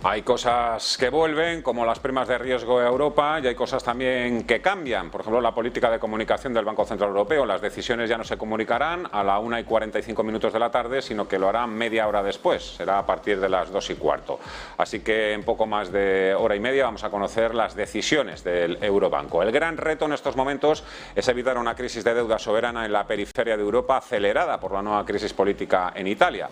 Hay cosas que vuelven, como las primas de riesgo de Europa, y hay cosas también que cambian. Por ejemplo, la política de comunicación del Banco Central Europeo. Las decisiones ya no se comunicarán a la 1:45 de la tarde, sino que lo harán media hora después. Será a partir de las 2:15. Así que en poco más de hora y media vamos a conocer las decisiones del Eurobanco. El gran reto en estos momentos es evitar una crisis de deuda soberana en la periferia de Europa, acelerada por la nueva crisis política en Italia.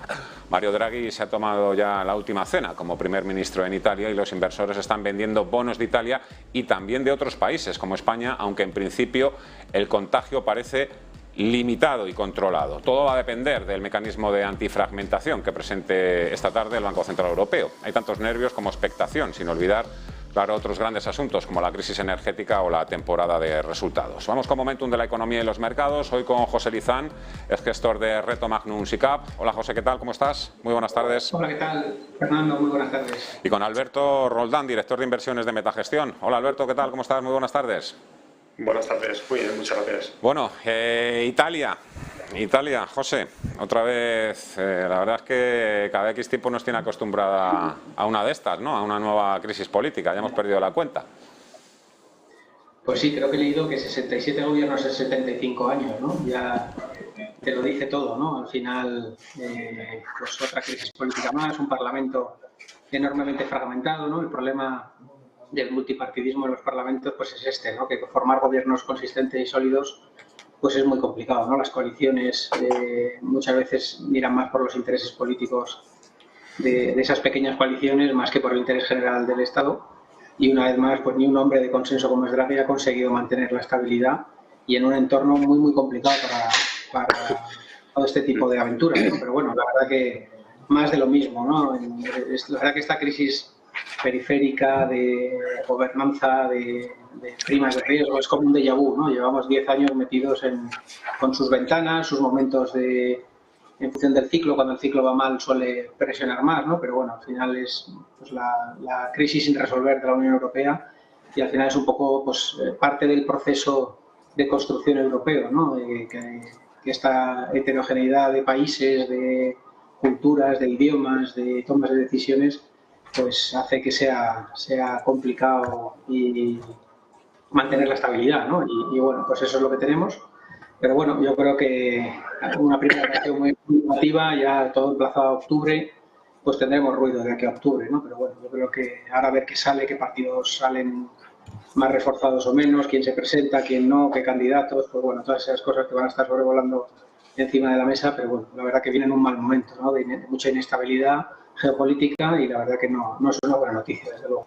Mario Draghi se ha tomado ya la última cena como primer ministro en Italia y los inversores están vendiendo bonos de Italia y también de otros países como España, aunque en principio el contagio parece limitado y controlado. Todo va a depender del mecanismo de antifragmentación que presente esta tarde el Banco Central Europeo. Hay tantos nervios como expectación, sin olvidar, claro, otros grandes asuntos como la crisis energética o la temporada de resultados. Vamos con Momentum de la economía y los mercados. Hoy con José Lizán, es gestor de Reto Magnum SICAV. Hola José, ¿qué tal? ¿Cómo estás? Muy buenas tardes. Hola, ¿qué tal? Fernando, muy buenas tardes. Y con Alberto Roldán, director de inversiones de Metagestión. Hola Alberto, ¿qué tal? ¿Cómo estás? Muy buenas tardes. Buenas tardes, muy bien, muchas gracias. Bueno, Italia, José, otra vez, la verdad es que cada X tiempo nos tiene acostumbrada a una de estas, ¿no? A una nueva crisis política, ya hemos perdido la cuenta. Pues sí, creo que he leído que 67 gobiernos en 75 años, ¿no? Ya te lo dice todo, ¿no? Al final, pues otra crisis política más, un parlamento enormemente fragmentado, ¿no? El problema del multipartidismo en los parlamentos pues es este, ¿no? Que formar gobiernos consistentes y sólidos pues es muy complicado, ¿no? Las coaliciones muchas veces miran más por los intereses políticos de esas pequeñas coaliciones más que por el interés general del Estado. Y una vez más, pues ni un hombre de consenso como es Draghi ha conseguido mantener la estabilidad y en un entorno muy, muy complicado para todo este tipo de aventuras, ¿no? Pero bueno, la verdad que más de lo mismo, ¿no? La verdad que esta crisis periférica de gobernanza, de primas de riesgo, es como un déjà vu, ¿no? Llevamos 10 años metidos con sus ventanas, sus momentos en función del ciclo, cuando el ciclo va mal suele presionar más, ¿no? Pero bueno, al final es pues, la crisis sin resolver de la Unión Europea y al final es un poco pues, parte del proceso de construcción europeo, ¿no? Que esta heterogeneidad de países, de culturas, de idiomas, de tomas de decisiones, pues hace que sea complicado y mantener la estabilidad, ¿no? Y bueno, pues eso es lo que tenemos. Pero bueno, yo creo que una primera reacción muy negativa, ya todo emplazado a octubre, pues tendremos ruido de aquí a octubre, ¿no? Pero bueno, yo creo que ahora a ver qué sale, qué partidos salen más reforzados o menos, quién se presenta, quién no, qué candidatos, pues bueno, todas esas cosas que van a estar sobrevolando encima de la mesa, pero bueno, la verdad que viene en un mal momento, ¿no? De mucha inestabilidad geopolítica y la verdad que no es una buena noticia, desde luego.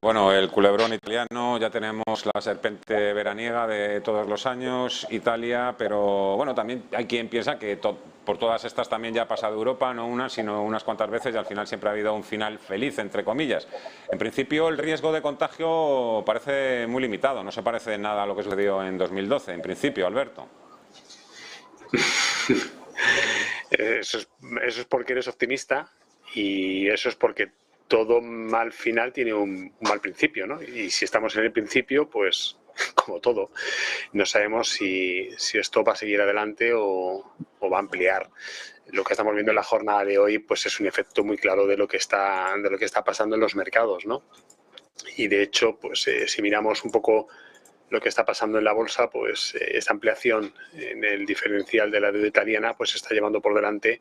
Bueno, el culebrón italiano, ya tenemos la serpiente veraniega de todos los años, Italia, pero bueno, también hay quien piensa que por todas estas también ya ha pasado Europa, no una, sino unas cuantas veces, y al final siempre ha habido un final feliz, entre comillas. En principio, el riesgo de contagio parece muy limitado, no se parece en nada a lo que sucedió en 2012, en principio, Alberto. Eso es porque eres optimista y eso es porque todo mal final tiene un mal principio, ¿no? Y si estamos en el principio, pues como todo, no sabemos si esto va a seguir adelante o va a ampliar. Lo que estamos viendo en la jornada de hoy, pues es un efecto muy claro de lo que está pasando en los mercados, ¿no? Y de hecho, pues si miramos un poco lo que está pasando en la bolsa, pues esta ampliación en el diferencial de la deuda italiana pues está llevando por delante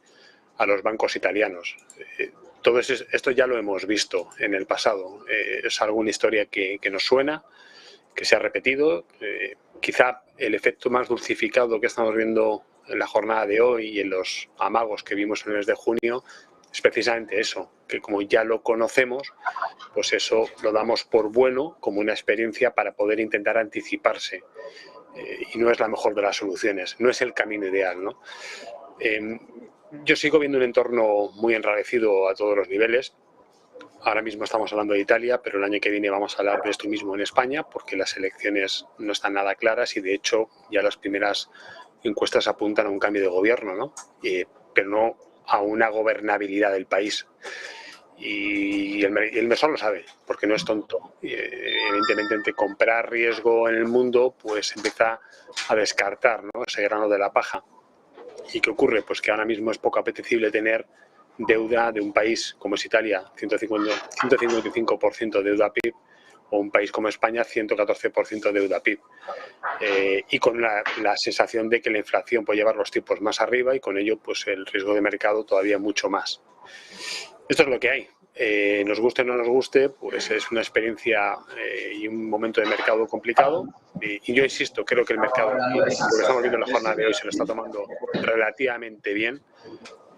a los bancos italianos. Todo esto ya lo hemos visto en el pasado. Es alguna historia que nos suena, que se ha repetido. Quizá el efecto más dulcificado que estamos viendo en la jornada de hoy y en los amagos que vimos en el mes de junio es precisamente eso, que como ya lo conocemos, pues eso lo damos por bueno como una experiencia para poder intentar anticiparse. Y no es la mejor de las soluciones, no es el camino ideal, ¿no? Yo sigo viendo un entorno muy enrarecido a todos los niveles. Ahora mismo estamos hablando de Italia, pero el año que viene vamos a hablar de esto mismo en España, porque las elecciones no están nada claras y de hecho ya las primeras encuestas apuntan a un cambio de gobierno, ¿no? Pero no a una gobernabilidad del país. Y el inversor lo sabe, porque no es tonto. Evidentemente, entre comprar riesgo en el mundo, pues empieza a descartar, ¿no? Ese grano de la paja. ¿Y qué ocurre? Pues que ahora mismo es poco apetecible tener deuda de un país como es Italia, 155% deuda PIB, o un país como España, 114% deuda PIB. Y con la sensación de que la inflación puede llevar los tipos más arriba y con ello pues el riesgo de mercado todavía mucho más. Esto es lo que hay. Nos guste o no nos guste, pues es una experiencia y un momento de mercado complicado. Y yo insisto, creo que el mercado, lo que estamos viendo en la jornada de hoy, se lo está tomando relativamente bien.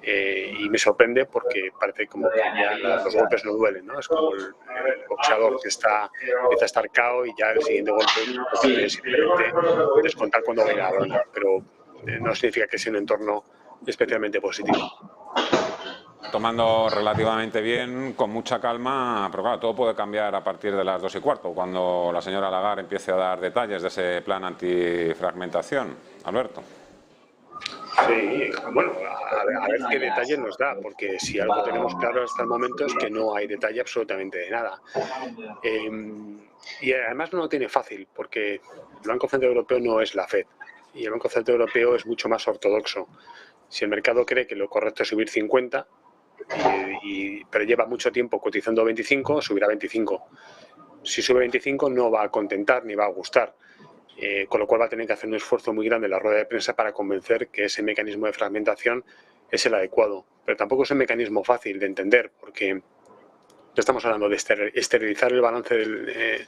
Y me sorprende porque parece como que ya los golpes no duelen, ¿no? Es como el boxeador que empieza a estar cao y ya el siguiente golpe es simplemente descontar cuando venga la bola, pero no significa que sea un entorno especialmente positivo. Tomando relativamente bien, con mucha calma, pero claro, todo puede cambiar a partir de las 2:15, cuando la señora Lagarde empiece a dar detalles de ese plan antifragmentación. Alberto. Sí, bueno, a ver qué detalles nos da, porque si algo tenemos claro hasta el momento es que no hay detalle absolutamente de nada. Y además no lo tiene fácil, porque el Banco Central Europeo no es la FED, y el Banco Central Europeo es mucho más ortodoxo. Si el mercado cree que lo correcto es subir 50, pero lleva mucho tiempo cotizando 25, subirá 25. Si sube 25 no va a contentar ni va a gustar. Con lo cual va a tener que hacer un esfuerzo muy grande en la rueda de prensa para convencer que ese mecanismo de fragmentación es el adecuado. Pero tampoco es un mecanismo fácil de entender, porque no estamos hablando de esterilizar el balance del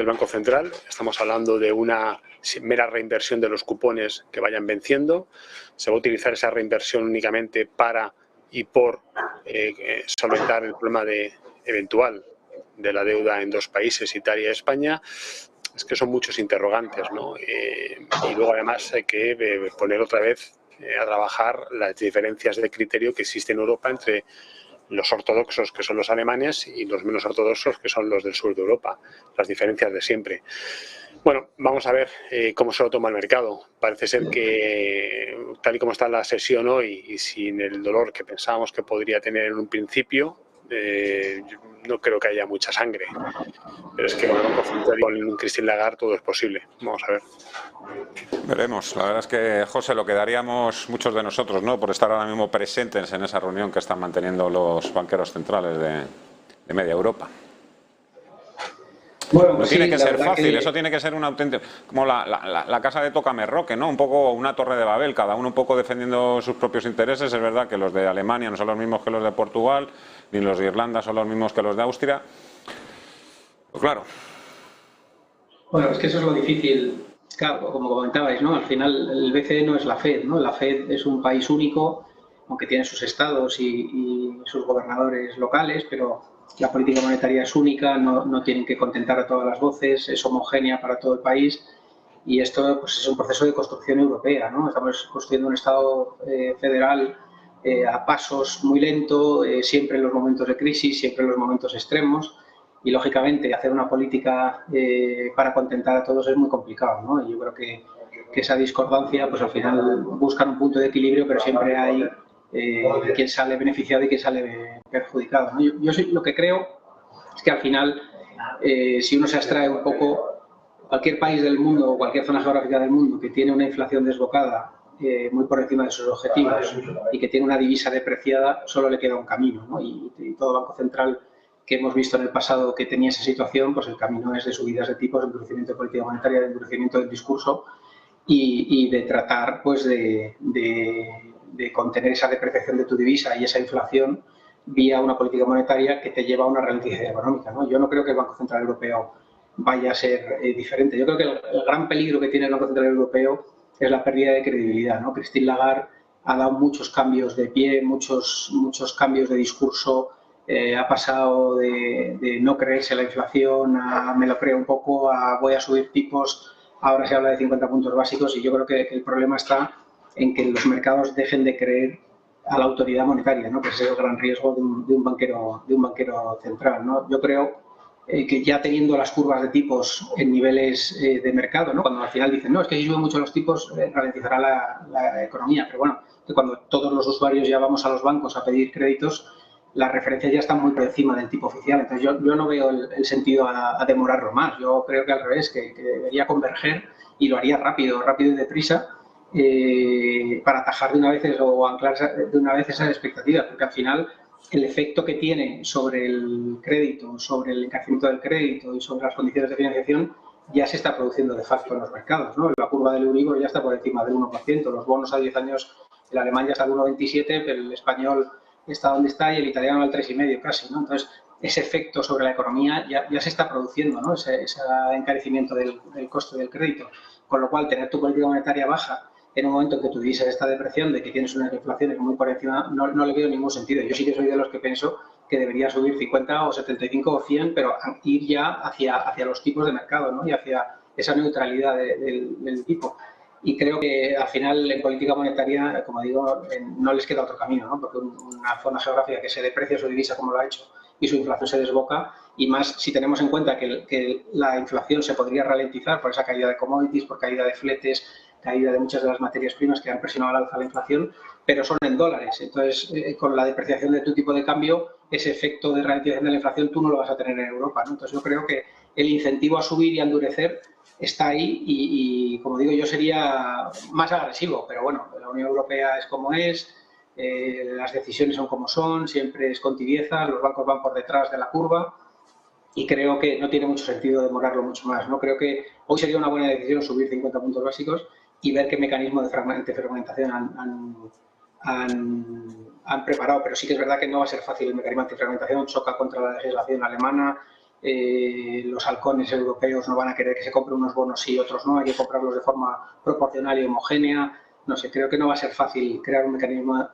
Banco Central, estamos hablando de una mera reinversión de los cupones que vayan venciendo. Se va a utilizar esa reinversión únicamente para y por solventar el problema eventual de la deuda en dos países, Italia y España. Es que son muchos interrogantes, ¿no? Y luego además hay que poner otra vez a trabajar las diferencias de criterio que existen en Europa entre los ortodoxos, que son los alemanes, y los menos ortodoxos, que son los del sur de Europa. Las diferencias de siempre. Bueno, vamos a ver cómo se lo toma el mercado. Parece ser que, tal y como está la sesión hoy, y sin el dolor que pensábamos que podría tener en un principio, no creo que haya mucha sangre, pero es que con Christine Lagarde todo es posible. Vamos a ver. Veremos. La verdad es que, José, lo que daríamos muchos de nosotros, ¿no?, por estar ahora mismo presentes en esa reunión que están manteniendo los banqueros centrales de media Europa. Bueno, no pues tiene sí, que ser fácil, que... eso tiene que ser un auténtico, como la casa de Tocamerroque, ¿no? Un poco una torre de Babel, cada uno un poco defendiendo sus propios intereses. Es verdad que los de Alemania no son los mismos que los de Portugal, ni los de Irlanda son los mismos que los de Austria. Pues claro. Bueno, es que eso es lo difícil, claro, como comentabais, ¿no? Al final el BCE no es la FED, ¿no? La FED es un país único, aunque tiene sus estados y sus gobernadores locales, pero la política monetaria es única, no tienen que contentar a todas las voces, es homogénea para todo el país, y esto pues, es un proceso de construcción europea, ¿no? Estamos construyendo un Estado federal a pasos muy lento, siempre en los momentos de crisis, siempre en los momentos extremos, y lógicamente hacer una política para contentar a todos es muy complicado, ¿no? Y yo creo que esa discordancia, pues al final buscan un punto de equilibrio, pero siempre hay quien sale beneficiado y quien sale perjudicado, ¿no? Yo lo que creo es que al final, si uno se abstrae un poco, cualquier país del mundo o cualquier zona geográfica del mundo que tiene una inflación desbocada muy por encima de sus objetivos y que tiene una divisa depreciada, solo le queda un camino, ¿no? Y todo banco central que hemos visto en el pasado que tenía esa situación, pues el camino es de subidas de tipos, de endurecimiento de política monetaria, de endurecimiento del discurso y de tratar pues de contener esa depreciación de tu divisa y esa inflación vía una política monetaria que te lleva a una ralentización económica, ¿no? Yo no creo que el Banco Central Europeo vaya a ser diferente. Yo creo que el gran peligro que tiene el Banco Central Europeo es la pérdida de credibilidad, ¿no? Christine Lagarde ha dado muchos cambios de pie, muchos cambios de discurso. Ha pasado de no creerse la inflación a me lo creo un poco, a voy a subir tipos, ahora se habla de 50 puntos básicos y yo creo que el problema está en que los mercados dejen de creer a la autoridad monetaria, ¿no? Que ese es el gran riesgo de un banquero central, ¿no? Yo creo que ya teniendo las curvas de tipos en niveles de mercado, ¿no? Cuando al final dicen, no, es que si suben mucho los tipos ralentizará la economía, pero bueno, que cuando todos los usuarios ya vamos a los bancos a pedir créditos, las referencias ya están muy por encima del tipo oficial. Entonces yo no veo el sentido a demorarlo más. Yo creo que al revés, que debería converger y lo haría rápido y deprisa. para atajar de una vez o anclar de una vez esas expectativas, porque al final el efecto que tiene sobre el crédito, sobre el encarecimiento del crédito y sobre las condiciones de financiación ya se está produciendo de facto en los mercados, ¿no? La curva del Euribor ya está por encima del 1%, los bonos a 10 años, el alemán ya está al 1,27, pero el español está donde está y el italiano al 3,5 casi, ¿no? Entonces, ese efecto sobre la economía ya se está produciendo, ¿no? Ese encarecimiento del coste del crédito, con lo cual tener tu política monetaria baja en un momento en que tu divisa está depreciando y que tienes unas inflaciones muy por encima, no le veo ningún sentido. Yo sí que soy de los que pienso que debería subir 50 o 75 o 100, pero ir ya hacia los tipos de mercado, ¿no? Y hacia esa neutralidad del tipo. Y creo que al final en política monetaria, como digo, no les queda otro camino, ¿no? Porque una zona geográfica que se deprecia su divisa como lo ha hecho y su inflación se desboca, y más si tenemos en cuenta que la inflación se podría ralentizar por esa caída de commodities, por caída de fletes, caída de muchas de las materias primas que han presionado al alza la inflación, pero son en dólares. Entonces, con la depreciación de tu tipo de cambio, ese efecto de ralentización de la inflación tú no lo vas a tener en Europa, ¿no? Entonces, yo creo que el incentivo a subir y a endurecer está ahí y, como digo, yo sería más agresivo, pero bueno, la Unión Europea es como es, las decisiones son como son, siempre es con tibieza, los bancos van por detrás de la curva y creo que no tiene mucho sentido demorarlo mucho más, ¿no? Creo que hoy sería una buena decisión subir 50 puntos básicos y ver qué mecanismo de fragmentación han preparado, pero sí que es verdad que no va a ser fácil el mecanismo de fragmentación, choca contra la legislación alemana, los halcones europeos no van a querer que se compren unos bonos sí y otros no, hay que comprarlos de forma proporcional y homogénea, no sé, creo que no va a ser fácil crear un mecanismo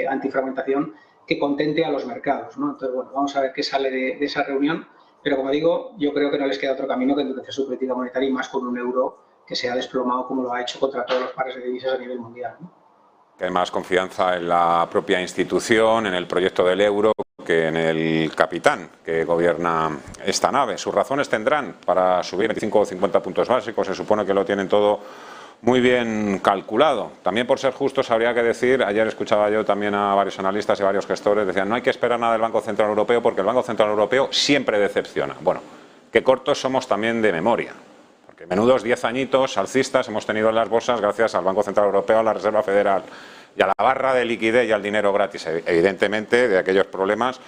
antifragmentación que contente a los mercados, ¿no? Entonces, bueno, vamos a ver qué sale de esa reunión, pero como digo, yo creo que no les queda otro camino que endurecer su política monetaria y más con un euro que se ha desplomado como lo ha hecho contra todos los pares de divisas a nivel mundial, ¿no? Que hay más confianza en la propia institución, en el proyecto del euro, que en el capitán que gobierna esta nave. Sus razones tendrán para subir 25 o 50 puntos básicos, se supone que lo tienen todo muy bien calculado. También, por ser justos, habría que decir, ayer escuchaba yo también a varios analistas y varios gestores, decían no hay que esperar nada del Banco Central Europeo porque el Banco Central Europeo siempre decepciona. Bueno, qué cortos somos también de memoria. Porque menudos 10 añitos alcistas hemos tenido en las bolsas gracias al Banco Central Europeo, a la Reserva Federal y a la barra de liquidez y al dinero gratis. Evidentemente, de aquellos problemas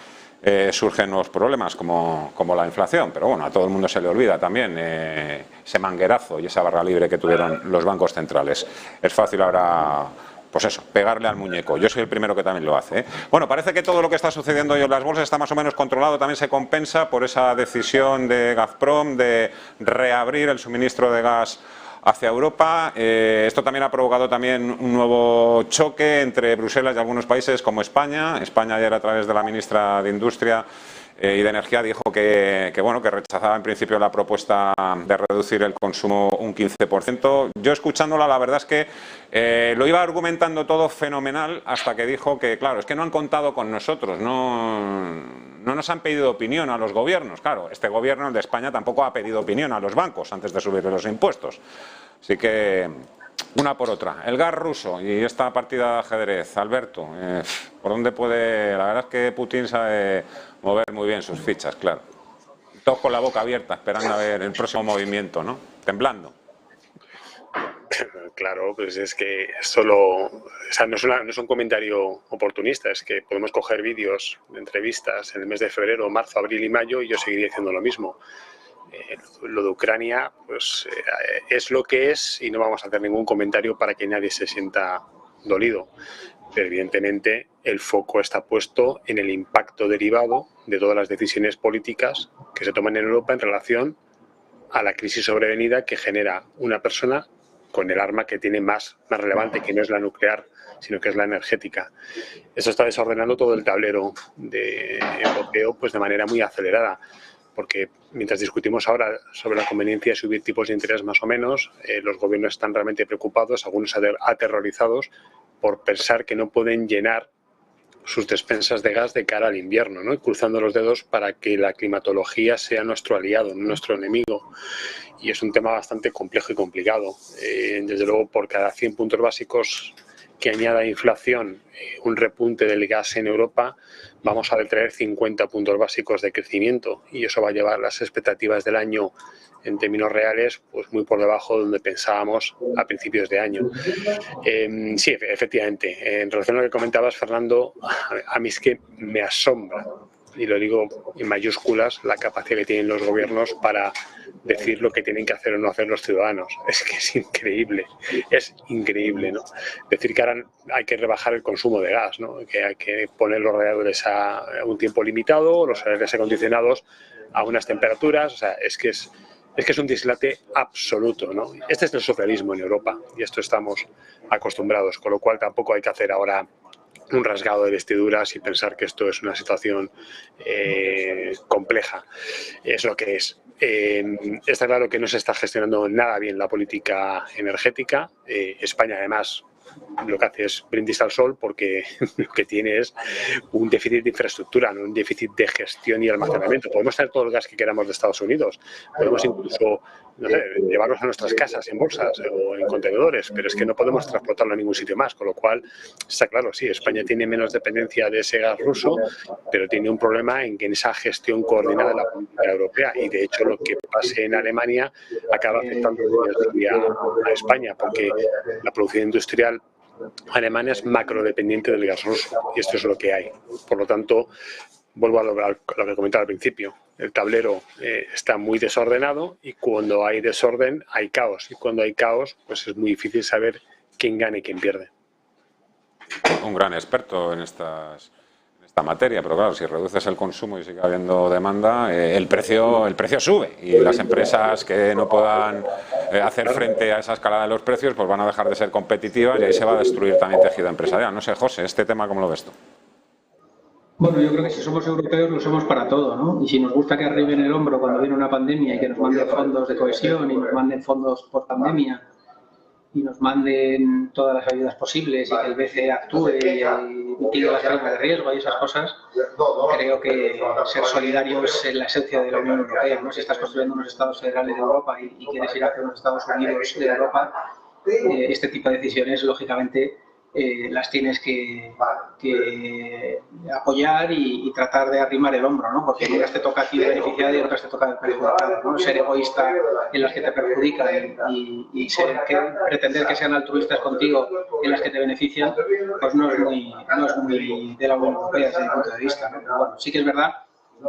surgen nuevos problemas como la inflación, pero bueno, a todo el mundo se le olvida también ese manguerazo y esa barra libre que tuvieron los bancos centrales. Es fácil ahora, pues eso, pegarle al muñeco. Yo soy el primero que también lo hace, ¿eh? Bueno, parece que todo lo que está sucediendo hoy en las bolsas está más o menos controlado, también se compensa por esa decisión de Gazprom de reabrir el suministro de gas hacia Europa. Esto también ha provocado también un nuevo choque entre Bruselas y algunos países como España. España ayer, a través de la ministra de Industria y de Energía, dijo que rechazaba en principio la propuesta de reducir el consumo un 15%. Yo, escuchándola, la verdad es que lo iba argumentando todo fenomenal hasta que dijo que, claro, es que no han contado con nosotros, no nos han pedido opinión a los gobiernos. Claro, este gobierno, el de España, tampoco ha pedido opinión a los bancos antes de subir los impuestos. Así que, una por otra. El gas ruso y esta partida de ajedrez, Alberto, ¿por dónde puede...? La verdad es que Putin sabe mover muy bien sus fichas, claro. Todos con la boca abierta, esperando a ver el próximo movimiento, ¿no? Temblando. Claro, pues es que no es un comentario oportunista, es que podemos coger vídeos de entrevistas en el mes de febrero, marzo, abril y mayo y yo seguiría diciendo lo mismo. Lo de Ucrania pues es lo que es y no vamos a hacer ningún comentario para que nadie se sienta dolido. Pero evidentemente el foco está puesto en el impacto derivado de todas las decisiones políticas que se toman en Europa en relación a la crisis sobrevenida que genera una persona con el arma que tiene más relevante, que no es la nuclear, sino que es la energética. Eso está desordenando todo el tablero europeo pues de manera muy acelerada, porque mientras discutimos ahora sobre la conveniencia de subir tipos de interés más o menos, los gobiernos están realmente preocupados, algunos aterrorizados, por pensar que no pueden llenar sus despensas de gas de cara al invierno, ¿no? Y cruzando los dedos para que la climatología sea nuestro aliado, no nuestro enemigo. Y es un tema bastante complejo y complicado. Desde luego, por cada 100 puntos básicos que añada inflación, un repunte del gas en Europa, vamos a detraer 50 puntos básicos de crecimiento y eso va a llevar las expectativas del año en términos reales pues muy por debajo de donde pensábamos a principios de año. Sí, efectivamente, en relación a lo que comentabas, Fernando, a mí es que me asombra, y lo digo en mayúsculas, la capacidad que tienen los gobiernos para decir lo que tienen que hacer o no hacer los ciudadanos. Es que es increíble, ¿no? Decir que ahora hay que rebajar el consumo de gas, ¿no? Que hay que poner los radiadores a un tiempo limitado, los aires acondicionados a unas temperaturas, o sea, es que es un dislate absoluto, ¿no? Este es el socialismo en Europa y esto estamos acostumbrados, con lo cual tampoco hay que hacer ahora un rasgado de vestiduras y pensar que esto es una situación compleja. Es lo que es. Está claro que no se está gestionando nada bien la política energética. España, además, lo que hace es brindis al sol porque lo que tiene es un déficit de infraestructura, no un déficit de gestión y almacenamiento. Podemos tener todo el gas que queramos de Estados Unidos, podemos incluso, no sé, llevarlos a nuestras casas en bolsas o en contenedores, pero es que no podemos transportarlo a ningún sitio más, con lo cual está claro, sí, España tiene menos dependencia de ese gas ruso, pero tiene un problema en que en esa gestión coordinada de la política europea, y de hecho lo que pase en Alemania acaba afectando a España, porque la producción industrial alemana es macrodependiente del gas ruso y esto es lo que hay. Por lo tanto, vuelvo a lo que comentaba al principio, el tablero está muy desordenado y cuando hay desorden hay caos, y cuando hay caos pues es muy difícil saber quién gana y quién pierde. Un gran experto en esta materia, pero claro, si reduces el consumo y sigue habiendo demanda, el precio sube y las empresas que no puedan hacer frente a esa escalada de los precios pues van a dejar de ser competitivas y ahí se va a destruir también tejido empresarial. No sé, José, este tema ¿cómo lo ves tú? Bueno, yo creo que si somos europeos lo somos para todo, ¿no? Y si nos gusta que arriben el hombro cuando viene una pandemia y que nos manden fondos de cohesión y nos manden fondos por pandemia y nos manden todas las ayudas posibles y que el BCE actúe y mitigue las primas de riesgo y esas cosas, creo que ser solidario es la esencia de la Unión Europea, ¿no? Si estás construyendo unos estados federales de Europa y quieres ir hacia unos Estados Unidos de Europa, este tipo de decisiones, lógicamente, las tienes que apoyar y tratar de arrimar el hombro, ¿no? Porque en unas te toca a ti beneficiar y en otras te toca perjudicar, ¿no? Ser egoísta en las que te perjudican y pretender que sean altruistas contigo en las que te benefician, pues no es muy de la Unión Europea desde mi punto de vista, ¿no? Pero bueno, sí que es verdad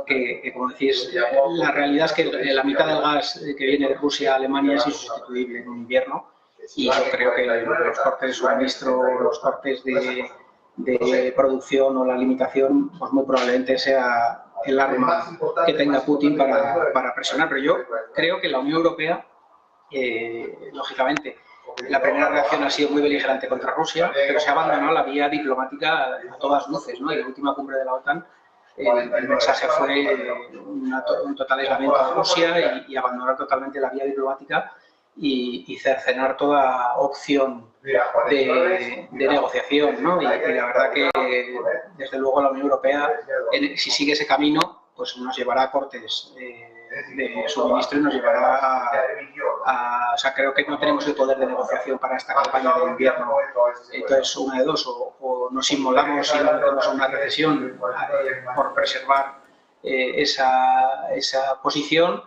que, como decís, la realidad es que la mitad del gas que viene de Rusia a Alemania es insustituible en un invierno. Y yo creo que los cortes de suministro, los cortes de producción o la limitación, pues muy probablemente sea el arma que tenga Putin para presionar. Pero yo creo que la Unión Europea, lógicamente, la primera reacción ha sido muy beligerante contra Rusia, pero se ha abandonado la vía diplomática a todas luces, ¿no? Y la última cumbre de la OTAN, el mensaje fue un total aislamiento de Rusia y abandonar totalmente la vía diplomática y cercenar toda opción de negociación, ¿no? Y la verdad que, desde luego, la Unión Europea, si sigue ese camino, pues nos llevará a cortes de suministro y nos llevará o sea, creo que no tenemos el poder de negociación para esta campaña de invierno. Entonces, una de dos, o nos inmolamos y nos metemos a una recesión por preservar esa posición,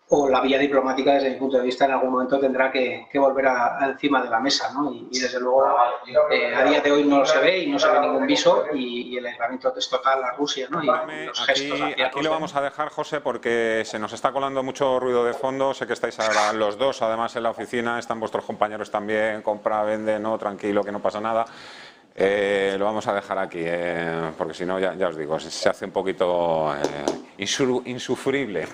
o la vía diplomática, desde mi punto de vista, en algún momento tendrá que volver encima de la mesa, ¿no? Y desde luego, a día de hoy no se ve y no se ve ningún viso, y el aislamiento es total a Rusia, ¿no? Y los gestos hacia aquí lo vamos a dejar, José, porque se nos está colando mucho ruido de fondo. Sé que estáis ahora los dos, además, en la oficina, están vuestros compañeros también, compra, vende, no, tranquilo, que no pasa nada. Lo vamos a dejar aquí, porque si no, ya os digo, se hace un poquito insufrible.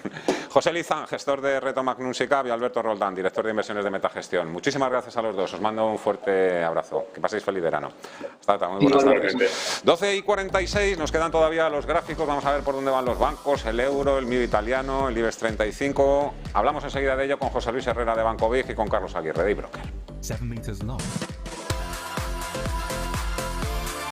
José Lizán, gestor de Reto Magnum SICAV, y Alberto Roldán, director de inversiones de Metagestión. Muchísimas gracias a los dos, os mando un fuerte abrazo. Que paséis feliz verano. Hasta luego, muy buenas tardes. 12:46, nos quedan todavía los gráficos, vamos a ver por dónde van los bancos, el euro, el MIB italiano, el IBEX 35. Hablamos enseguida de ello con José Luis Herrera de Banco Big y con Carlos Aguirre de iBroker.